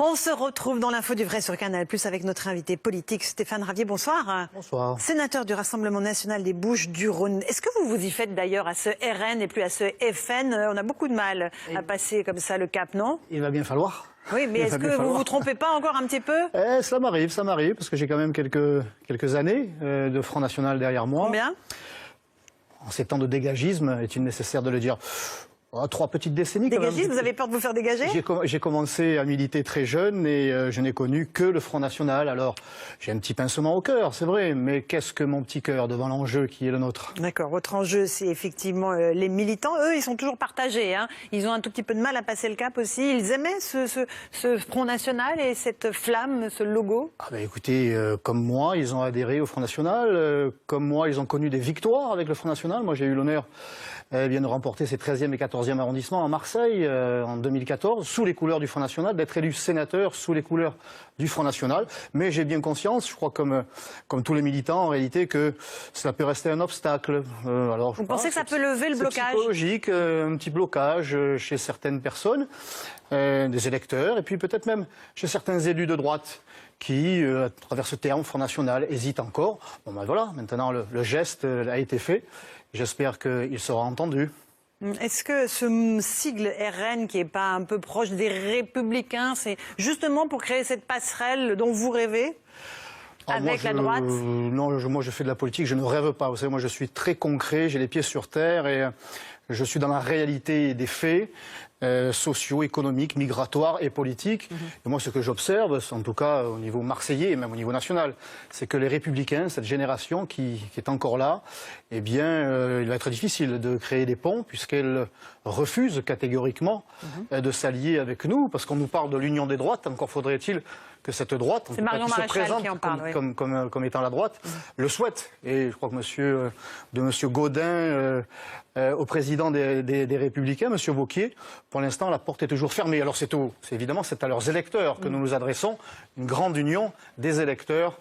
On se retrouve dans l'info du vrai sur Canal+, avec notre invité politique Stéphane Ravier. Bonsoir. Bonsoir. Sénateur du Rassemblement national des Bouches-du-Rhône. Est-ce que vous vous y faites d'ailleurs à ce RN et plus à ce FN? On a beaucoup de mal à passer comme ça le cap, non? Il va bien falloir. Oui, mais est-ce que vous vous trompez pas encore un petit peu? Ça m'arrive, parce que j'ai quand même quelques années de Front National derrière moi. Combien? En ces temps de dégagisme, est-il nécessaire de le dire? 3 petites décennies. Dégagisme, vous avez peur de vous faire dégager? J'ai commencé à militer très jeune et je n'ai connu que le Front National. Alors, j'ai un petit pincement au cœur, c'est vrai, mais qu'est-ce que mon petit cœur devant l'enjeu qui est le nôtre? D'accord, votre enjeu, c'est effectivement les militants. Eux, ils sont toujours partagés, hein. Ils ont un tout petit peu de mal à passer le cap aussi. Ils aimaient ce Front National et cette flamme, ce logo? Écoutez, comme moi, ils ont adhéré au Front National. Comme moi, ils ont connu des victoires avec le Front National. Moi, j'ai eu l'honneur de remporter ses 13e et 14e arrondissements à Marseille en 2014, sous les couleurs du Front National, d'être élu sénateur sous les couleurs du Front National. Mais j'ai bien conscience, je crois comme tous les militants en réalité, que cela peut rester un obstacle. Alors, vous pensez que ça peut lever le blocage? C'est psychologique, un petit blocage chez certaines personnes, des électeurs, et puis peut-être même chez certains élus de droite qui, à travers ce terme Front National, hésitent encore. Bon ben voilà, maintenant le geste a été fait. J'espère qu'il sera entendu. Est-ce que ce sigle RN, qui n'est pas un peu proche des Républicains, c'est justement pour créer cette passerelle dont vous rêvez avec la droite? Non, moi je fais de la politique, je ne rêve pas. Vous savez, moi je suis très concret, j'ai les pieds sur terre et je suis dans la réalité des faits sociaux, économiques, migratoires et politiques. Et moi, ce que j'observe, en tout cas au niveau marseillais et même au niveau national, c'est que les Républicains, cette génération qui est encore là, eh bien, il va être difficile de créer des ponts puisqu'elle refuse catégoriquement de s'allier avec nous, parce qu'on nous parle de l'union des droites. Encore faudrait-il que cette droite, qui se présente comme étant la droite, le souhaite. Et je crois que monsieur Gaudin au président des Républicains, monsieur Wauquiez, pour l'instant, la porte est toujours fermée. Alors évidemment, c'est à leurs électeurs que nous nous adressons, une grande union des électeurs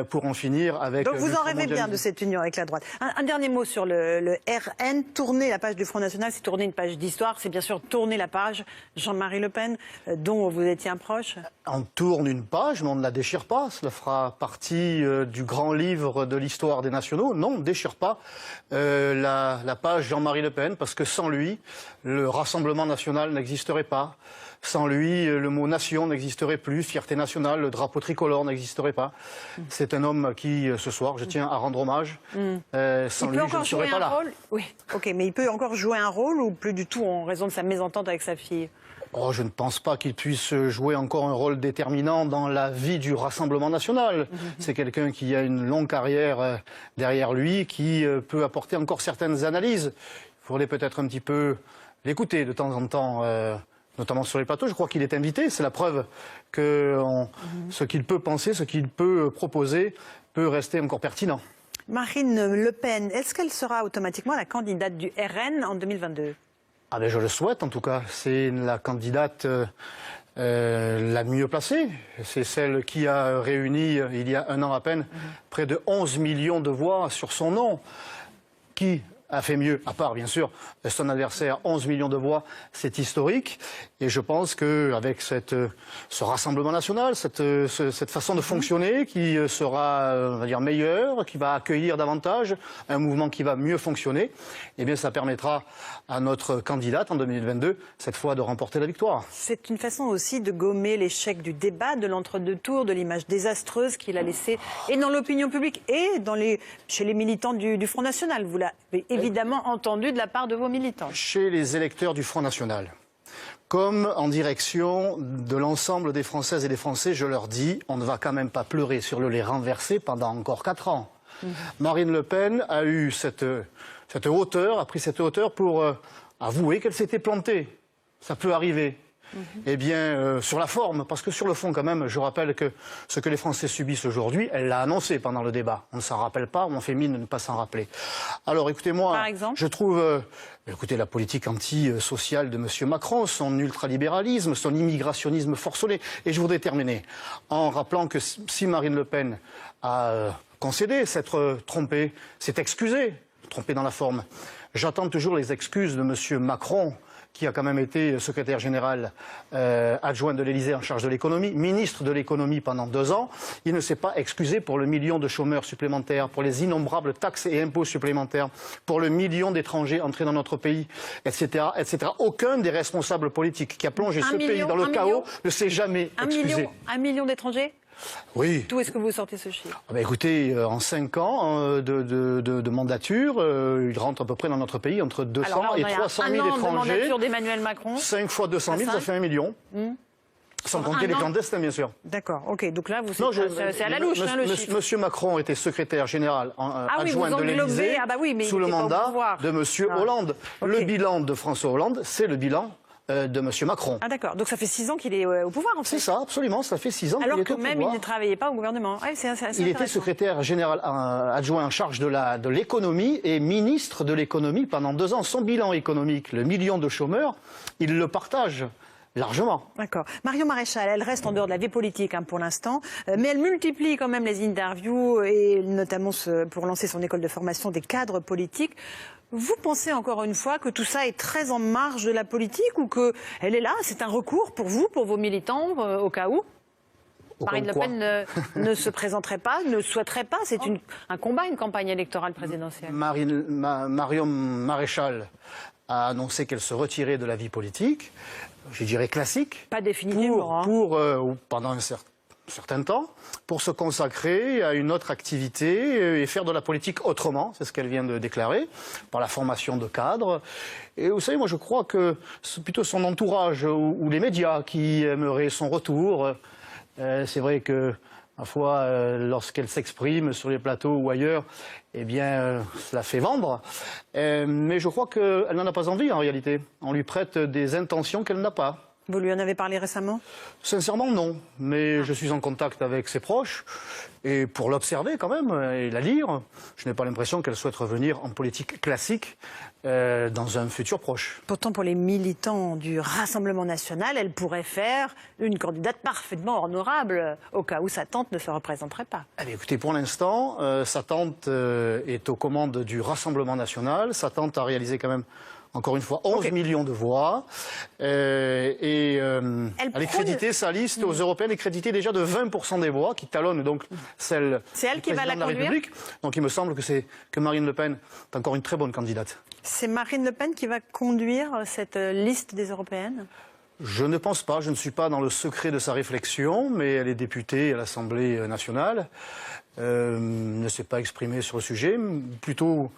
pour en finir avec... Donc vous en rêvez bien de cette union avec la droite. Un dernier mot sur le RN. Tourner la page du Front National, c'est tourner une page d'histoire, c'est bien sûr tourner la page Jean-Marie Le Pen, dont vous étiez un proche. On tourne une page, mais on ne la déchire pas. Cela fera partie du grand livre de l'histoire des nationaux. Non, on ne déchire pas la page Jean-Marie Le Pen, parce que sans lui, le Rassemblement national n'existerait pas. Sans lui, le mot nation n'existerait plus, fierté nationale, le drapeau tricolore n'existerait pas. C'est un homme qui, ce soir, je tiens à rendre hommage. Sans lui, je ne serais pas là. Oui, ok, mais il peut encore jouer un rôle ou plus du tout en raison de sa mésentente avec sa fille? Oh, je ne pense pas qu'il puisse jouer encore un rôle déterminant dans la vie du Rassemblement national. C'est quelqu'un qui a une longue carrière derrière lui, qui peut apporter encore certaines analyses. Il faudrait peut-être un petit peu l'écouter de temps en temps, notamment sur les plateaux. Je crois qu'il est invité. C'est la preuve que ce qu'il peut penser, ce qu'il peut proposer, peut rester encore pertinent. Marine Le Pen, est-ce qu'elle sera automatiquement la candidate du RN en 2022? Je le souhaite en tout cas. C'est la candidate la mieux placée. C'est celle qui a réuni, il y a un an à peine, près de 11 millions de voix sur son nom. Qui a fait mieux, à part bien sûr son adversaire, 11 millions de voix, c'est historique. Et je pense qu'avec ce Rassemblement national, cette façon de fonctionner qui sera, on va dire, meilleure, qui va accueillir davantage, un mouvement qui va mieux fonctionner, eh bien ça permettra à notre candidate en 2022, cette fois, de remporter la victoire. C'est une façon aussi de gommer l'échec du débat, de l'entre-deux tours, de l'image désastreuse qu'il a laissée, et dans l'opinion publique, et chez les militants du Front National. Vous l'avez évidemment entendu de la part de vos militants. Chez les électeurs du Front National, comme en direction de l'ensemble des Françaises et des Français, je leur dis, on ne va quand même pas pleurer sur le lait renversé pendant encore 4 ans. Marine Le Pen a eu cette hauteur, a pris cette hauteur pour avouer qu'elle s'était plantée. Ça peut arriver. Eh bien, sur la forme, parce que sur le fond, quand même, je rappelle que ce que les Français subissent aujourd'hui, elle l'a annoncé pendant le débat. On ne s'en rappelle pas, on fait mine de ne pas s'en rappeler. Alors, écoutez-moi, je trouve, la politique anti-sociale de M. Macron, son ultralibéralisme, son immigrationnisme forcené. Et je voudrais terminer en rappelant que si Marine Le Pen a concédé, s'être trompée, s'est excusée, trompée dans la forme, j'attends toujours les excuses de M. Macron, qui a quand même été secrétaire général adjoint de l'Élysée en charge de l'économie, ministre de l'économie pendant 2 ans, il ne s'est pas excusé pour le million de chômeurs supplémentaires, pour les innombrables taxes et impôts supplémentaires, pour le million d'étrangers entrés dans notre pays, etc., etc. Aucun des responsables politiques qui a plongé ce pays dans le chaos ne s'est jamais excusé. 1 million d'étrangers? Oui. D'où est-ce que vous sortez ce chiffre? Écoutez, en 5 ans de mandature, il rentre à peu près dans notre pays entre 200 et 300 000 étrangers. De mandature d'Emmanuel Macron. 5 fois 200 000, ça fait 1 million. Sans compter les clandestins, bien sûr. D'accord, ok. Donc là, c'est à la louche, le chiffre. Monsieur Macron était secrétaire général adjoint de l'Élysée sous le mandat de Monsieur Hollande. Okay. Le bilan de François Hollande, c'est le bilan de M. Macron. Ah d'accord, donc ça fait 6 ans qu'il est au pouvoir en fait. C'est ça, absolument, ça fait 6 ans qu'il est au pouvoir. Alors que même il ne travaillait pas au gouvernement. Ouais, il était secrétaire général adjoint en charge de l'économie et ministre de l'économie pendant 2 ans. Son bilan économique, le million de chômeurs, il le partage largement. D'accord. Marion Maréchal, elle reste en dehors de la vie politique pour l'instant, mais elle multiplie quand même les interviews et notamment pour lancer son école de formation des cadres politiques. Vous pensez encore une fois que tout ça est très en marge de la politique ou qu'elle est là, c'est un recours pour vous, pour vos militants, au cas où Marine Le Pen ne se présenterait pas, ne souhaiterait pas, c'est un combat, une campagne électorale présidentielle. Marion Maréchal a annoncé qu'elle se retirait de la vie politique, je dirais classique. Pas définitivement. Pendant un certain temps, pour se consacrer à une autre activité et faire de la politique autrement, c'est ce qu'elle vient de déclarer, par la formation de cadres. Et vous savez, moi je crois que c'est plutôt son entourage ou les médias qui aimeraient son retour. C'est vrai que, parfois, lorsqu'elle s'exprime sur les plateaux ou ailleurs, eh bien, cela fait vendre. Mais je crois qu'elle n'en a pas envie, en réalité. On lui prête des intentions qu'elle n'a pas. Vous lui en avez parlé récemment? Sincèrement, non. Mais je suis en contact avec ses proches. Et pour l'observer quand même et la lire, je n'ai pas l'impression qu'elle souhaite revenir en politique classique dans un futur proche. Pourtant, pour les militants du Rassemblement national, elle pourrait faire une candidate parfaitement honorable au cas où sa tante ne se représenterait pas. Eh bien, écoutez, pour l'instant, sa tante est aux commandes du Rassemblement national. Sa tante a réalisé quand même, encore une fois, 11 millions de voix. Elle est créditée, sa liste aux européennes est créditée déjà de 20% des voix, qui talonnent donc celle du président de la République. Donc il me semble que Marine Le Pen est encore une très bonne candidate. C'est Marine Le Pen qui va conduire cette liste des européennes? Je ne pense pas, je ne suis pas dans le secret de sa réflexion, mais elle est députée à l'Assemblée nationale, ne s'est pas exprimée sur le sujet, plutôt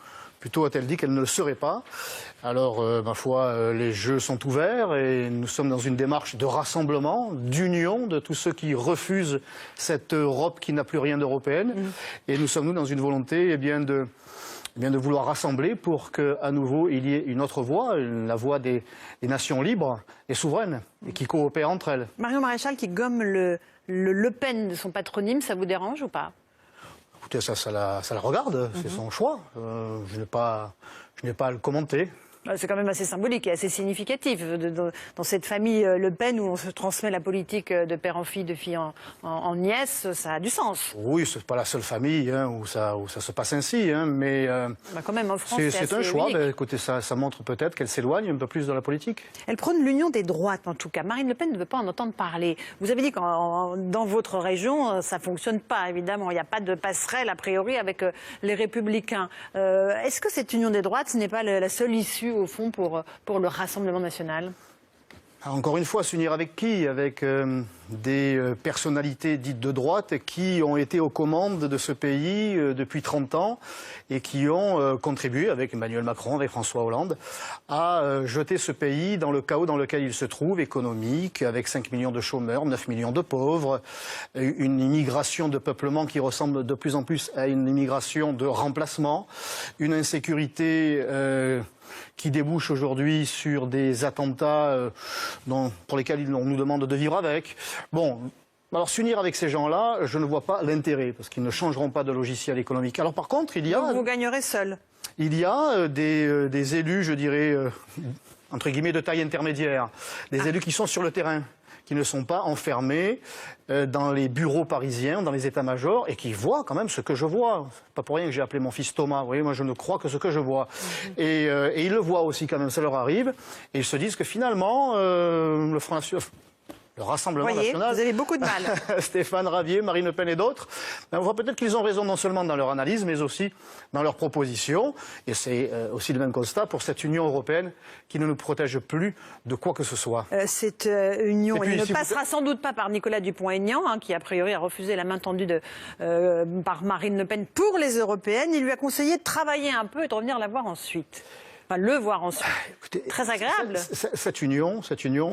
a-t-elle dit qu'elle ne le serait pas. Alors, ma foi, les jeux sont ouverts et nous sommes dans une démarche de rassemblement, d'union de tous ceux qui refusent cette Europe qui n'a plus rien d'européenne. Et nous sommes dans une volonté de vouloir rassembler pour qu'à nouveau il y ait une autre voie, la voie des nations libres et souveraines et qui coopèrent entre elles. Marion Maréchal qui gomme le Pen de son patronyme, ça vous dérange ou pas? Écoutez, ça la regarde, c'est son choix. Je n'ai pas à le commenter. C'est quand même assez symbolique et assez significatif. Dans cette famille Le Pen où on se transmet la politique de père en fille, de fille en nièce, ça a du sens. Oui, c'est pas la seule famille où ça se passe ainsi, mais quand même en France, c'est un choix. Écoutez, ça montre peut-être qu'elle s'éloigne un peu plus de la politique. Elle prône l'union des droites, en tout cas. Marine Le Pen ne veut pas en entendre parler. Vous avez dit que dans votre région, ça fonctionne pas, évidemment. Il n'y a pas de passerelle, a priori, avec les Républicains. Est-ce que cette union des droites, ce n'est pas la seule issue au fond, pour le Rassemblement national? Encore une fois, s'unir avec qui? Avec des personnalités dites de droite qui ont été aux commandes de ce pays depuis 30 ans et qui ont contribué, avec Emmanuel Macron, avec François Hollande, à jeter ce pays dans le chaos dans lequel il se trouve, économique, avec 5 millions de chômeurs, 9 millions de pauvres, une immigration de peuplement qui ressemble de plus en plus à une immigration de remplacement, une insécurité qui débouche aujourd'hui sur des attentats pour lesquels on nous demande de vivre avec. Bon, alors s'unir avec ces gens-là, je ne vois pas l'intérêt, parce qu'ils ne changeront pas de logiciel économique. Alors par contre, il y a... Donc vous gagnerez seul? Il y a des élus, je dirais, entre guillemets, de taille intermédiaire, des élus qui sont sur le terrain, qui ne sont pas enfermés dans les bureaux parisiens, dans les états-majors, et qui voient quand même ce que je vois. C'est pas pour rien que j'ai appelé mon fils Thomas. Vous voyez, moi je ne crois que ce que je vois. Et ils le voient aussi quand même, ça leur arrive, et ils se disent que finalement, le Front National... Le Rassemblement national, vous avez beaucoup de mal. Stéphane Ravier, Marine Le Pen et d'autres, on voit peut-être qu'ils ont raison non seulement dans leur analyse, mais aussi dans leurs propositions. Et c'est aussi le même constat pour cette Union européenne qui ne nous protège plus de quoi que ce soit. Cette union, elle ne passera sans doute pas par Nicolas Dupont-Aignan, qui a priori a refusé la main tendue par Marine Le Pen pour les européennes. Il lui a conseillé de travailler un peu et de revenir la voir ensuite. Enfin, le voir ensuite. Écoutez, très agréable. Cette union,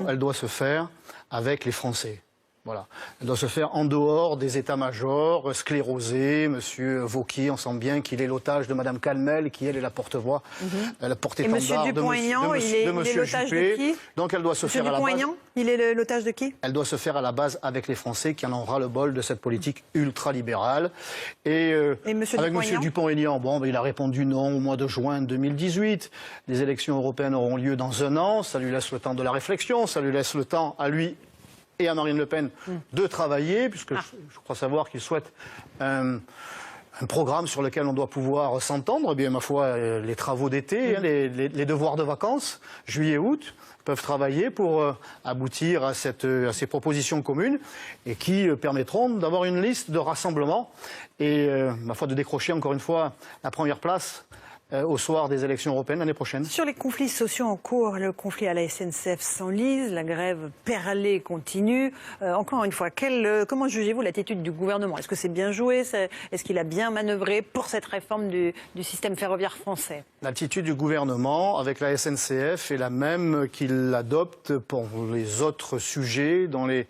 elle doit se faire avec les Français. Voilà. Elle doit se faire en dehors des états-majors, sclérosés. Monsieur Wauquiez, on sent bien qu'il est l'otage de Madame Calmel, qui elle est la porte-voix, la porte-étendard de Monsieur Juppé. Donc elle doit se faire à la base. Il est l'otage de qui? Elle doit se faire à la base avec les Français qui en ont ras-le-bol de cette politique ultralibérale. Et avec Monsieur Dupont-Aignan, bon, il a répondu non au mois de juin 2018. Les élections européennes auront lieu dans 1 an. Ça lui laisse le temps de la réflexion. Ça lui laisse le temps à lui et à Marine Le Pen de travailler, puisque je crois savoir qu'ils souhaitent un programme sur lequel on doit pouvoir s'entendre. Eh bien, ma foi, les travaux d'été, les devoirs de vacances, juillet-août, peuvent travailler pour aboutir à ces propositions communes et qui permettront d'avoir une liste de rassemblement et, ma foi, de décrocher encore une fois la première place au soir des élections européennes l'année prochaine. Sur les conflits sociaux en cours, le conflit à la SNCF s'enlise, la grève perlée continue. Encore une fois, comment jugez-vous l'attitude du gouvernement? Est-ce que c'est bien joué? Est-ce qu'il a bien manœuvré pour cette réforme du système ferroviaire français? L'attitude du gouvernement avec la SNCF est la même qu'il adopte pour les autres sujets, dans les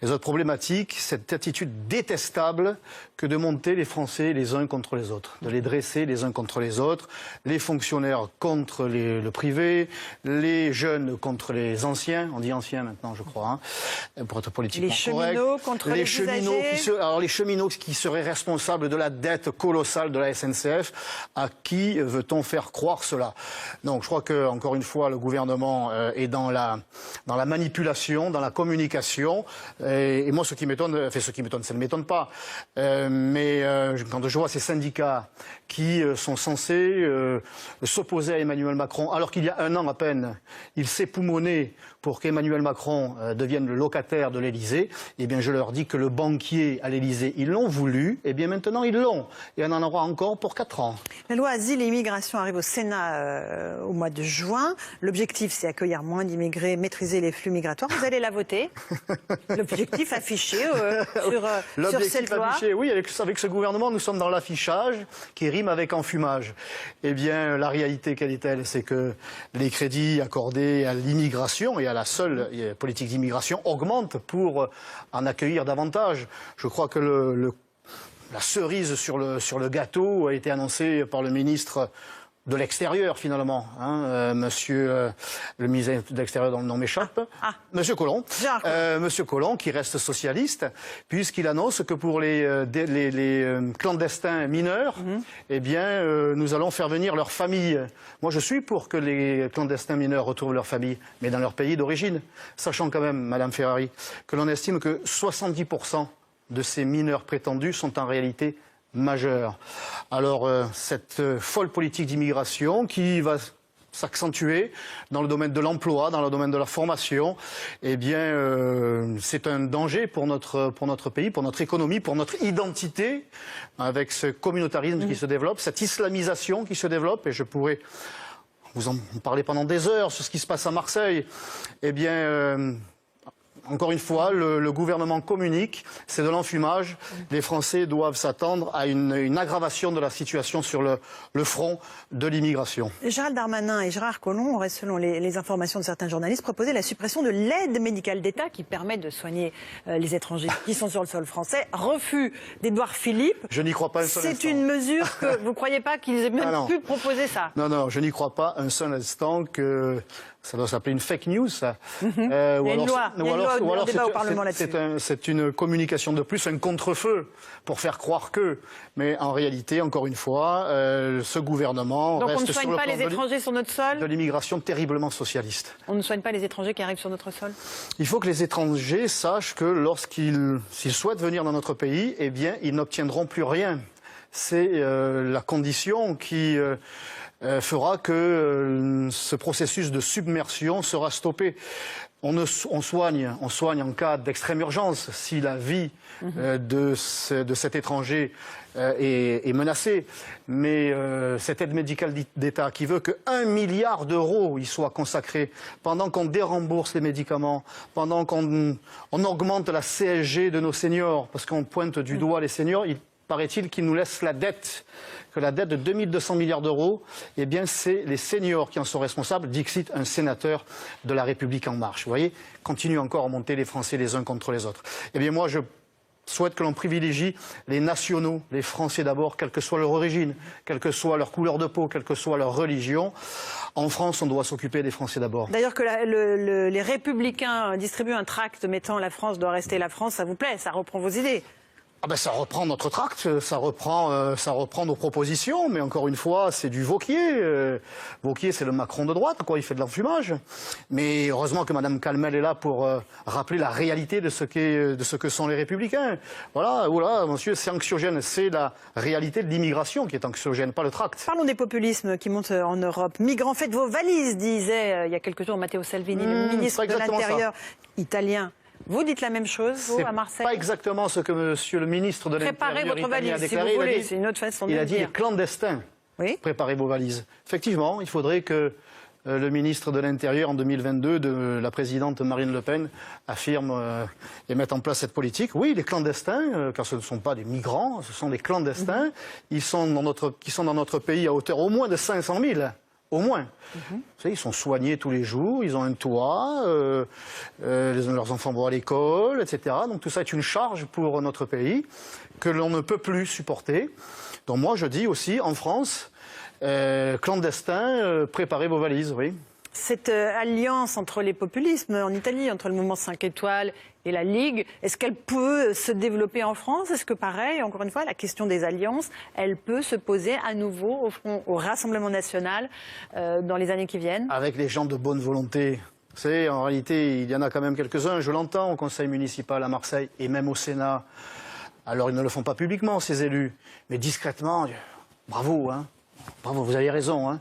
autres problématiques, cette attitude détestable que de monter les Français les uns contre les autres, de les dresser les uns contre les autres, les fonctionnaires contre le privé, les jeunes contre les anciens, on dit anciens maintenant je crois, pour être politiquement correct. Les cheminots contre les usagers. Alors les cheminots qui seraient responsables de la dette colossale de la SNCF, à qui veut-on faire croire cela? Donc je crois que encore une fois le gouvernement est dans la manipulation, dans la communication. Et moi, ce qui m'étonne, ça ne m'étonne pas. Mais quand je vois ces syndicats qui sont censés s'opposer à Emmanuel Macron, alors qu'il y a 1 an à peine, il s'époumonait pour qu'Emmanuel Macron devienne le locataire de l'Élysée, eh bien, je leur dis que le banquier à l'Élysée, ils l'ont voulu, et bien maintenant, ils l'ont. Et on en aura encore pour 4 ans. La loi Asile et Immigration arrive au Sénat au mois de juin. L'objectif, c'est accueillir moins d'immigrés, maîtriser les flux migratoires. Vous allez la voter? L'objectif affiché sur cette loi. Oui, avec ce gouvernement, nous sommes dans l'affichage qui rime avec enfumage. Eh bien, la réalité, quelle est-elle? C'est que les crédits accordés à l'immigration et à la seule politique d'immigration augmentent pour en accueillir davantage. Je crois que la cerise sur le gâteau a été annoncée par le ministre de l'extérieur, finalement. Monsieur le ministre de l'extérieur, dont le nom m'échappe. Monsieur Collomb. Monsieur Collomb, qui reste socialiste, puisqu'il annonce que pour les clandestins mineurs, eh bien, nous allons faire venir leurs familles. Moi, je suis pour que les clandestins mineurs retrouvent leur famille, mais dans leur pays d'origine. Sachant quand même, Madame Ferrari, que l'on estime que 70% de ces mineurs prétendus sont en réalité majeur. Alors, cette folle politique d'immigration qui va s'accentuer dans le domaine de l'emploi, dans le domaine de la formation, eh bien, c'est un danger pour notre pays, pour notre économie, pour notre identité, avec ce communautarisme qui se développe, cette islamisation qui se développe, et je pourrais vous en parler pendant des heures sur ce qui se passe à Marseille. Eh bien, encore une fois, le gouvernement communique, c'est de l'enfumage. Les Français doivent s'attendre à une aggravation de la situation sur le front de l'immigration. Gérald Darmanin et Gérard Collomb auraient, selon les informations de certains journalistes, proposé la suppression de l'aide médicale d'État qui permet de soigner les étrangers qui sont sur le sol français. Refus d'Édouard Philippe. Je n'y crois pas un seul instant. C'est une mesure que vous ne croyez pas qu'ils aient même pu proposer ça? Non, je n'y crois pas un seul instant que... Ça doit s'appeler une fake news, ça. Il y a une loi ou alors débat au Parlement là-dessus. c'est une communication de plus, un contre-feu pour faire croire que. Mais en réalité, encore une fois, ce gouvernement Donc reste on ne sur soigne le pas plan les étrangers sur notre sol de l'immigration terriblement socialiste. On ne soigne pas les étrangers qui arrivent sur notre sol? Il faut que les étrangers sachent que s'ils souhaitent venir dans notre pays, eh bien, ils n'obtiendront plus rien. C'est la condition qui fera que ce processus de submersion sera stoppé. On soigne en cas d'extrême urgence si la vie de cet étranger est menacée. Mais cette aide médicale d'État qui veut que 1 milliard d'euros y soit consacré pendant qu'on dérembourse les médicaments, pendant qu'on augmente la CSG de nos seniors, parce qu'on pointe du doigt les seniors, paraît-il qu'ils nous laissent la dette, que la dette de 2200 milliards d'euros, eh bien c'est les seniors qui en sont responsables, dixit un sénateur de La République En Marche. Vous voyez, continue encore à monter les Français les uns contre les autres. Eh bien moi je souhaite que l'on privilégie les nationaux, les Français d'abord, quelle que soit leur origine, quelle que soit leur couleur de peau, quelle que soit leur religion. En France, on doit s'occuper des Français d'abord. D'ailleurs que les Républicains distribuent un tract mettant la France doit rester la France, ça vous plaît? Ça reprend vos idées? Ah ben ça reprend notre tract, ça reprend nos propositions, mais encore une fois, c'est du Wauquiez. Wauquiez, c'est le Macron de droite, quoi, il fait de l'enfumage. Mais heureusement que Mme Calmel est là pour rappeler la réalité de ce que sont les Républicains. Voilà, monsieur, c'est anxiogène, c'est la réalité de l'immigration qui est anxiogène, pas le tract. Parlons des populismes qui montent en Europe. Migrants, faites vos valises, disait il y a quelques jours Matteo Salvini, le ministre de l'Intérieur italien. Vous dites la même chose, vous, à Marseille? C'est pas exactement ce que monsieur le ministre de l'Intérieur Préparez votre valise, a déclaré. si vous voulez, c'est une autre façon de le dire. Il a dit les clandestins. Oui. Préparez vos valises. Effectivement, il faudrait que le ministre de l'Intérieur en 2022, de la présidente Marine Le Pen, affirme et mette en place cette politique. Oui, les clandestins, car ce ne sont pas des migrants, ce sont des clandestins. Ils sont qui sont dans notre pays à hauteur au moins de 500 000. Au moins. Vous savez, ils sont soignés tous les jours, ils ont un toit, leurs enfants vont à l'école, etc. Donc tout ça est une charge pour notre pays que l'on ne peut plus supporter. Donc moi je dis aussi, en France, clandestins, préparez vos valises, oui. Cette alliance entre les populismes en Italie, entre le mouvement 5 étoiles et la Ligue, est-ce qu'elle peut se développer en France? Est-ce que pareil, encore une fois, la question des alliances, elle peut se poser à nouveau au Rassemblement national dans les années qui viennent? Avec les gens de bonne volonté. Vous savez, en réalité, il y en a quand même quelques-uns, je l'entends, au conseil municipal à Marseille et même au Sénat. Alors ils ne le font pas publiquement, ces élus, mais discrètement, bravo, hein. Bravo, vous avez raison. Hein.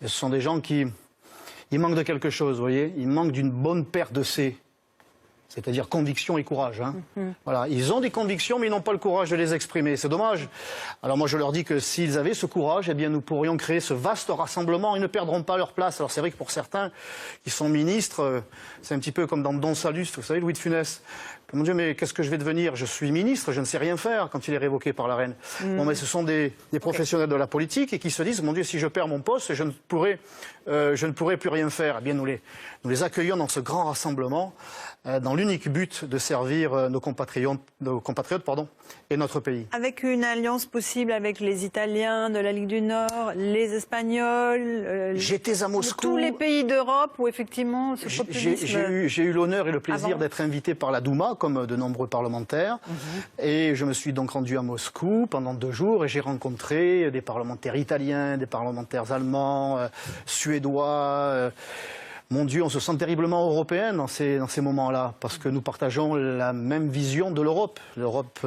Ce sont des gens qui... Il manque de quelque chose, vous voyez. Il manque d'une bonne paire de C. C'est-à-dire conviction et courage. Hein. Voilà. Ils ont des convictions, mais ils n'ont pas le courage de les exprimer. C'est dommage. Alors moi, je leur dis que s'ils avaient ce courage, eh bien, nous pourrions créer ce vaste rassemblement. Ils ne perdront pas leur place. Alors c'est vrai que pour certains qui sont ministres, c'est un petit peu comme dans Don Salluste, vous savez, Louis de Funès. Mon Dieu, mais qu'est-ce que je vais devenir? Je suis ministre, je ne sais rien faire quand il est révoqué par la reine. Bon, mais ce sont des professionnels de la politique et qui se disent, mon Dieu, si je perds mon poste, je ne pourrai plus rien faire. Eh bien, nous les accueillons dans ce grand rassemblement, dans l'unique but de servir nos compatriotes, et notre pays. Avec une alliance possible avec les Italiens de la Ligue du Nord, les Espagnols, j'étais à Moscou, tous les pays d'Europe où effectivement ce populisme... J'ai eu l'honneur et le plaisir d'être invité par la Douma, comme de nombreux parlementaires. Et je me suis donc rendu à Moscou pendant 2 jours et j'ai rencontré des parlementaires italiens, des parlementaires allemands, suédois. Mon Dieu, on se sent terriblement européen dans ces moments-là, parce que nous partageons la même vision de l'Europe. L'Europe,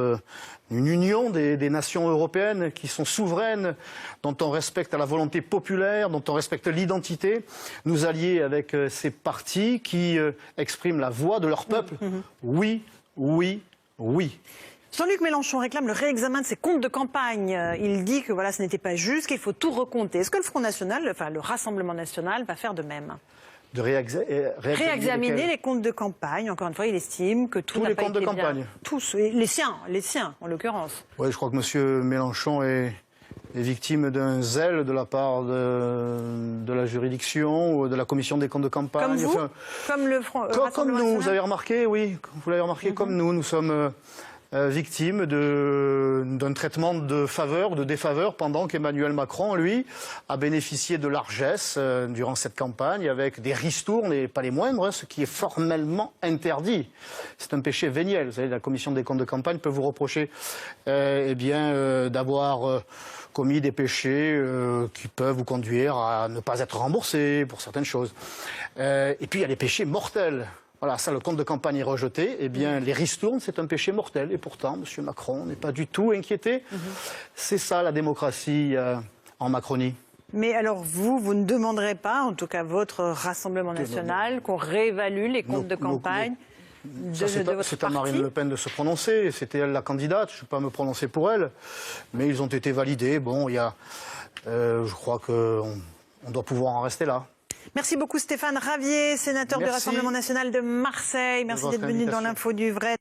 une union des nations européennes qui sont souveraines, dont on respecte la volonté populaire, dont on respecte l'identité, nous allier avec ces partis qui expriment la voix de leur peuple. Oui, oui, oui. Jean-Luc Mélenchon réclame le réexamen de ses comptes de campagne. Il dit que voilà, ce n'était pas juste, qu'il faut tout recompter. Est-ce que le Front National, enfin le Rassemblement National, va faire de même? De réexaminer les comptes de campagne. Encore une fois, il estime que tout n'a pas été bien. Tous les comptes de campagne. Tous, les siens en l'occurrence. Oui, je crois que M. Mélenchon est victime d'un zèle de la part de la juridiction ou de la commission des comptes de campagne. Comme vous, enfin, comme le Front comme nous, vous avez remarqué, oui, vous l'avez remarqué, comme nous sommes victime d'un traitement de faveur, de défaveur, pendant qu'Emmanuel Macron, lui, a bénéficié de largesse durant cette campagne avec des ristournes, et pas les moindres, hein, ce qui est formellement interdit. C'est un péché véniel. Vous savez, la commission des comptes de campagne peut vous reprocher d'avoir commis des péchés qui peuvent vous conduire à ne pas être remboursé pour certaines choses. Et puis il y a les péchés mortels. Voilà, ça, le compte de campagne est rejeté. Eh bien, les ristournes, c'est un péché mortel. Et pourtant, M. Macron n'est pas du tout inquiété. C'est ça, la démocratie en Macronie. Mais alors, vous ne demanderez pas, en tout cas votre Rassemblement national, qu'on réévalue les comptes de campagne de votre C'est à parti? Marine Le Pen de se prononcer. C'était elle la candidate. Je ne vais pas me prononcer pour elle. Mais ils ont été validés. Bon, il y a, je crois qu'on doit pouvoir en rester là. Merci beaucoup Stéphane Ravier, sénateur du Rassemblement national de Marseille. Merci d'être venu dans l'Info du Vrai.